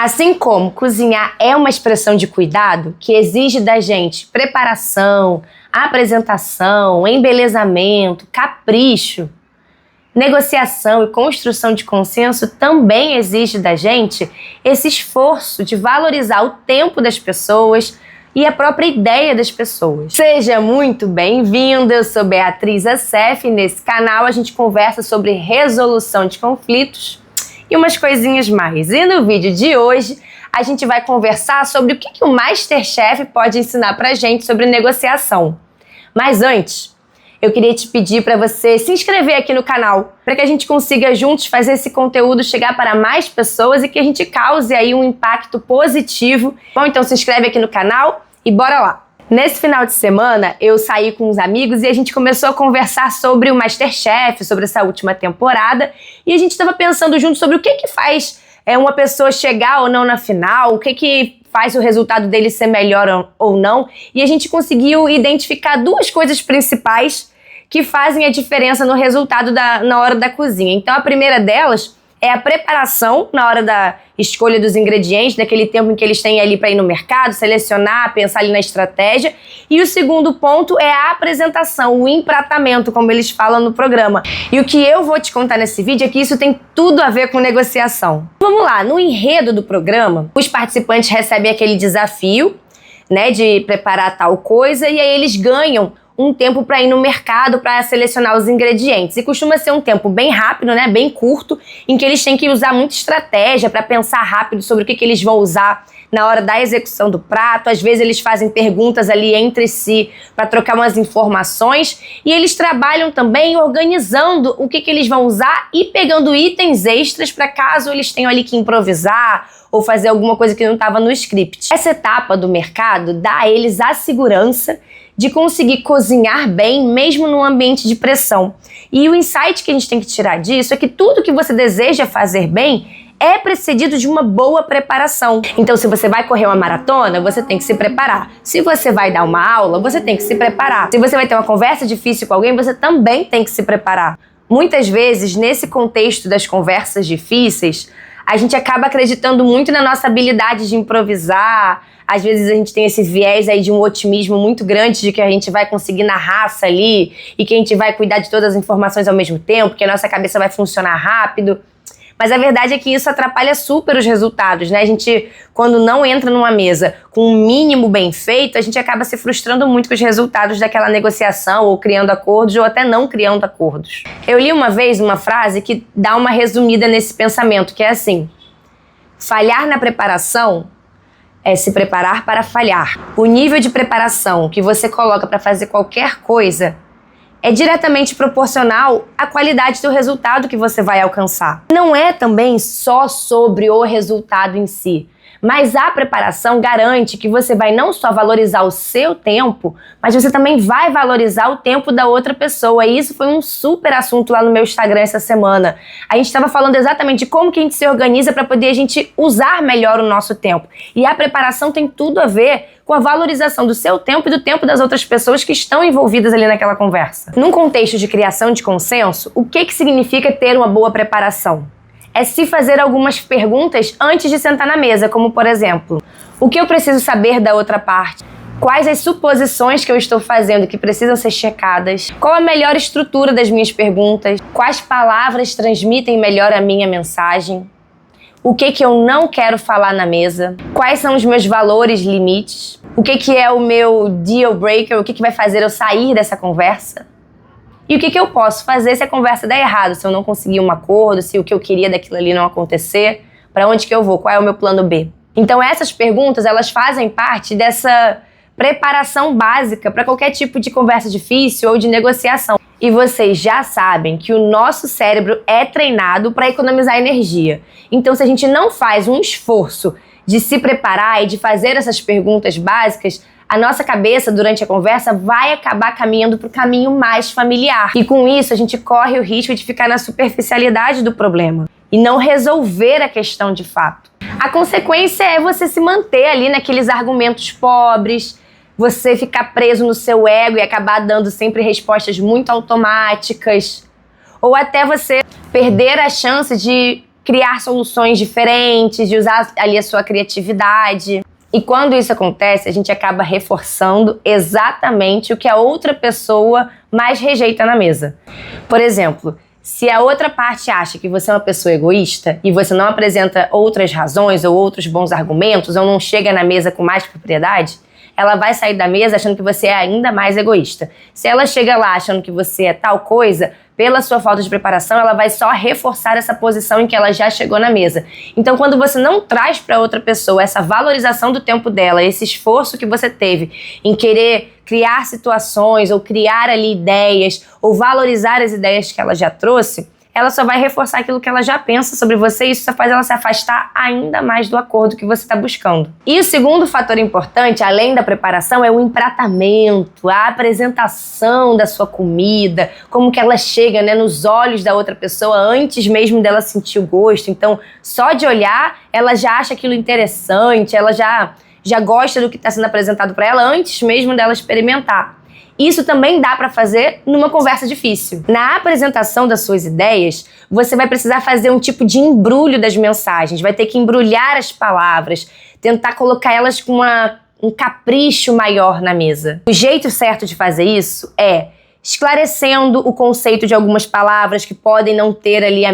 Assim como cozinhar é uma expressão de cuidado que exige da gente preparação, apresentação, embelezamento, capricho, negociação e construção de consenso também exige da gente esse esforço de valorizar o tempo das pessoas e a própria ideia das pessoas. Seja muito bem-vindo, eu sou Beatriz Assef e nesse canal a gente conversa sobre resolução de conflitos e umas coisinhas mais. E no vídeo de hoje a gente vai conversar sobre o que o MasterChef pode ensinar pra gente sobre negociação. Mas antes, eu queria te pedir para você se inscrever aqui no canal, para que a gente consiga juntos fazer esse conteúdo chegar para mais pessoas e que a gente cause aí um impacto positivo. Bom, então se inscreve aqui no canal e bora lá! Nesse final de semana, eu saí com uns amigos e a gente começou a conversar sobre o MasterChef, sobre essa última temporada, e a gente estava pensando junto sobre o que faz uma pessoa chegar ou não na final, o que faz o resultado dele ser melhor ou não, e a gente conseguiu identificar duas coisas principais que fazem a diferença no resultado na hora da cozinha. Então a primeira delas é a preparação na hora da escolha dos ingredientes, daquele tempo em que eles têm ali para ir no mercado, selecionar, pensar ali na estratégia. E o segundo ponto é a apresentação, o empratamento, como eles falam no programa. E o que eu vou te contar nesse vídeo é que isso tem tudo a ver com negociação. Vamos lá, no enredo do programa, os participantes recebem aquele desafio, né, de preparar tal coisa, e aí eles ganham um tempo para ir no mercado para selecionar os ingredientes. E costuma ser um tempo bem rápido, né, bem curto, em que eles têm que usar muita estratégia para pensar rápido sobre o que eles vão usar na hora da execução do prato. Às vezes eles fazem perguntas ali entre si para trocar umas informações, e eles trabalham também organizando o que eles vão usar e pegando itens extras para caso eles tenham ali que improvisar ou fazer alguma coisa que não estava no script. Essa etapa do mercado dá a eles a segurança de conseguir cozinhar bem, mesmo num ambiente de pressão. E o insight que a gente tem que tirar disso é que tudo que você deseja fazer bem é precedido de uma boa preparação. Então, se você vai correr uma maratona, você tem que se preparar. Se você vai dar uma aula, você tem que se preparar. Se você vai ter uma conversa difícil com alguém, você também tem que se preparar. Muitas vezes, nesse contexto das conversas difíceis, a gente acaba acreditando muito na nossa habilidade de improvisar. Às vezes a gente tem esse viés aí de um otimismo muito grande de que a gente vai conseguir na raça ali e que a gente vai cuidar de todas as informações ao mesmo tempo, que a nossa cabeça vai funcionar rápido. Mas a verdade é que isso atrapalha super os resultados, né? A gente, quando não entra numa mesa com um mínimo bem feito, a gente acaba se frustrando muito com os resultados daquela negociação, ou criando acordos, ou até não criando acordos. Eu li uma vez uma frase que dá uma resumida nesse pensamento, que é assim: falhar na preparação é se preparar para falhar. O nível de preparação que você coloca para fazer qualquer coisa é diretamente proporcional à qualidade do resultado que você vai alcançar. Não é também só sobre o resultado em si, mas a preparação garante que você vai não só valorizar o seu tempo, mas você também vai valorizar o tempo da outra pessoa. E isso foi um super assunto lá no meu Instagram essa semana. A gente estava falando exatamente de como que a gente se organiza para poder a gente usar melhor o nosso tempo. E a preparação tem tudo a ver com a valorização do seu tempo e do tempo das outras pessoas que estão envolvidas ali naquela conversa. Num contexto de criação de consenso, o que significa ter uma boa preparação? É se fazer algumas perguntas antes de sentar na mesa, como por exemplo: o que eu preciso saber da outra parte? Quais as suposições que eu estou fazendo que precisam ser checadas? Qual a melhor estrutura das minhas perguntas? Quais palavras transmitem melhor a minha mensagem? O que eu não quero falar na mesa? Quais são os meus valores limites? O que é o meu deal breaker? O que vai fazer eu sair dessa conversa? E o que eu posso fazer se a conversa der errado? Se eu não conseguir um acordo, se o que eu queria daquilo ali não acontecer? Para onde que eu vou? Qual é o meu plano B? Então essas perguntas, elas fazem parte dessa preparação básica para qualquer tipo de conversa difícil ou de negociação. E vocês já sabem que o nosso cérebro é treinado para economizar energia. Então, se a gente não faz um esforço de se preparar e de fazer essas perguntas básicas, a nossa cabeça, durante a conversa, vai acabar caminhando para o caminho mais familiar. E com isso, a gente corre o risco de ficar na superficialidade do problema e não resolver a questão de fato. A consequência é você se manter ali naqueles argumentos pobres, você ficar preso no seu ego e acabar dando sempre respostas muito automáticas, ou até você perder a chance de criar soluções diferentes, de usar ali a sua criatividade. E quando isso acontece, a gente acaba reforçando exatamente o que a outra pessoa mais rejeita na mesa. Por exemplo, se a outra parte acha que você é uma pessoa egoísta e você não apresenta outras razões ou outros bons argumentos ou não chega na mesa com mais propriedade, ela vai sair da mesa achando que você é ainda mais egoísta. Se ela chega lá achando que você é tal coisa, pela sua falta de preparação, ela vai só reforçar essa posição em que ela já chegou na mesa. Então, quando você não traz para outra pessoa essa valorização do tempo dela, esse esforço que você teve em querer criar situações ou criar ali ideias ou valorizar as ideias que ela já trouxe, ela só vai reforçar aquilo que ela já pensa sobre você e isso só faz ela se afastar ainda mais do acordo que você está buscando. E o segundo fator importante, além da preparação, é o empratamento, a apresentação da sua comida, como que ela chega, né, nos olhos da outra pessoa antes mesmo dela sentir o gosto. Então, só de olhar, ela já acha aquilo interessante, ela já gosta do que está sendo apresentado para ela antes mesmo dela experimentar. Isso também dá para fazer numa conversa difícil. Na apresentação das suas ideias, você vai precisar fazer um tipo de embrulho das mensagens, vai ter que embrulhar as palavras, tentar colocar elas com um capricho maior na mesa. O jeito certo de fazer isso é esclarecendo o conceito de algumas palavras que podem não ter ali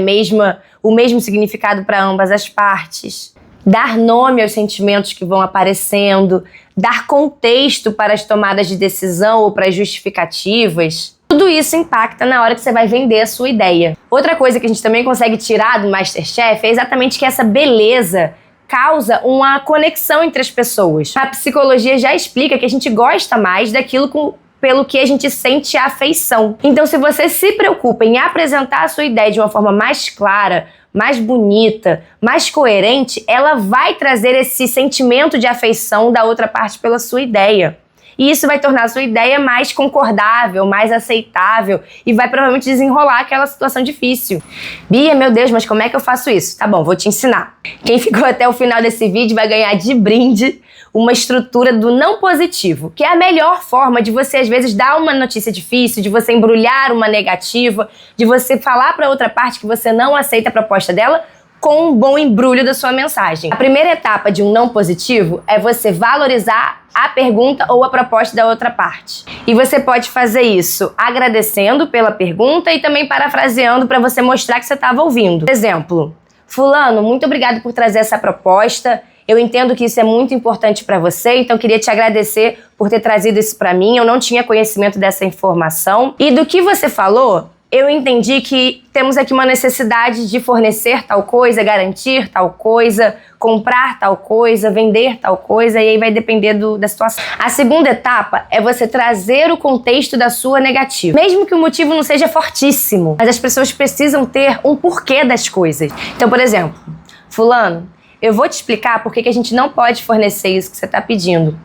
o mesmo significado para ambas as partes. Dar nome aos sentimentos que vão aparecendo, dar contexto para as tomadas de decisão ou para as justificativas. Tudo isso impacta na hora que você vai vender a sua ideia. Outra coisa que a gente também consegue tirar do MasterChef é exatamente que essa beleza causa uma conexão entre as pessoas. A psicologia já explica que a gente gosta mais daquilo pelo que a gente sente afeição. Então, se você se preocupa em apresentar a sua ideia de uma forma mais clara, mais bonita, mais coerente, ela vai trazer esse sentimento de afeição da outra parte pela sua ideia. E isso vai tornar a sua ideia mais concordável, mais aceitável e vai provavelmente desenrolar aquela situação difícil. Bia, meu Deus, mas como é que eu faço isso? Tá bom, vou te ensinar. Quem ficou até o final desse vídeo vai ganhar de brinde uma estrutura do não positivo, que é a melhor forma de você, às vezes, dar uma notícia difícil, de você embrulhar uma negativa, de você falar para outra parte que você não aceita a proposta dela, com um bom embrulho da sua mensagem. A primeira etapa de um não positivo é você valorizar a pergunta ou a proposta da outra parte. E você pode fazer isso agradecendo pela pergunta e também parafraseando para você mostrar que você estava ouvindo. Por exemplo, fulano, muito obrigado por trazer essa proposta. Eu entendo que isso é muito importante para você, então queria te agradecer por ter trazido isso para mim. Eu não tinha conhecimento dessa informação. E do que você falou, eu entendi que temos aqui uma necessidade de fornecer tal coisa, garantir tal coisa, comprar tal coisa, vender tal coisa, e aí vai depender da situação. A segunda etapa é você trazer o contexto da sua negativa. Mesmo que o motivo não seja fortíssimo, mas as pessoas precisam ter um porquê das coisas. Então, por exemplo, fulano, eu vou te explicar por que a gente não pode fornecer isso que você está pedindo.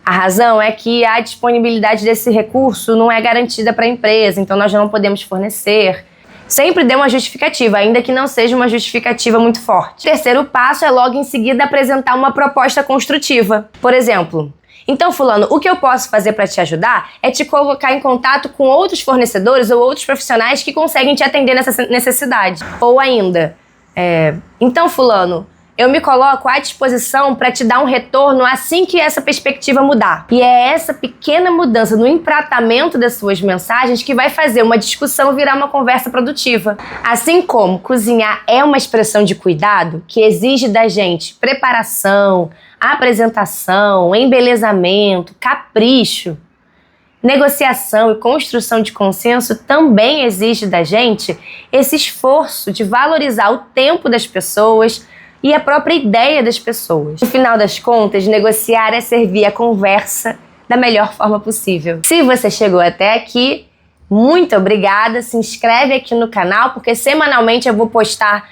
A razão é que a disponibilidade desse recurso não é garantida para a empresa, então nós não podemos fornecer. Sempre dê uma justificativa, ainda que não seja uma justificativa muito forte. O terceiro passo é logo em seguida apresentar uma proposta construtiva. Por exemplo, então fulano, o que eu posso fazer para te ajudar é te colocar em contato com outros fornecedores ou outros profissionais que conseguem te atender nessa necessidade. Ou ainda, então fulano, eu me coloco à disposição para te dar um retorno assim que essa perspectiva mudar. E é essa pequena mudança no empratamento das suas mensagens que vai fazer uma discussão virar uma conversa produtiva. Assim como cozinhar é uma expressão de cuidado que exige da gente preparação, apresentação, embelezamento, capricho, negociação e construção de consenso também exige da gente esse esforço de valorizar o tempo das pessoas e a própria ideia das pessoas. No final das contas, negociar é servir a conversa da melhor forma possível. Se você chegou até aqui, muito obrigada. Se inscreve aqui no canal, porque semanalmente eu vou postar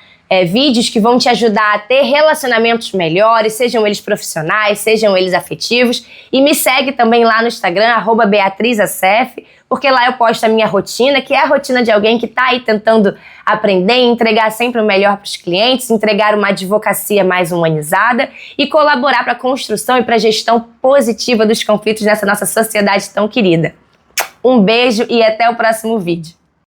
vídeos que vão te ajudar a ter relacionamentos melhores, sejam eles profissionais, sejam eles afetivos. E me segue também lá no Instagram, @BeatrizAcef, porque lá eu posto a minha rotina, que é a rotina de alguém que está aí tentando aprender e entregar sempre o melhor para os clientes, entregar uma advocacia mais humanizada e colaborar para a construção e para a gestão positiva dos conflitos nessa nossa sociedade tão querida. Um beijo e até o próximo vídeo.